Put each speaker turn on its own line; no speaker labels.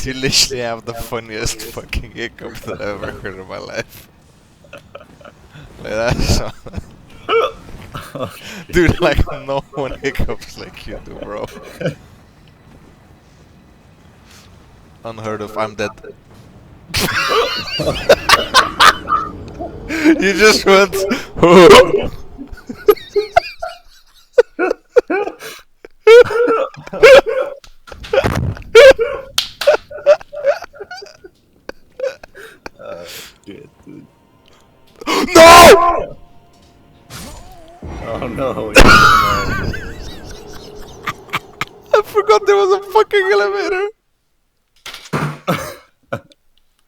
You literally have the funniest fucking hiccup that I've ever heard in my life. Like that's so dude, like no one hiccups like you do, bro. Unheard of. I'm dead. You just went.
Shit, dude.
No!
Oh no.
I forgot there was a fucking elevator.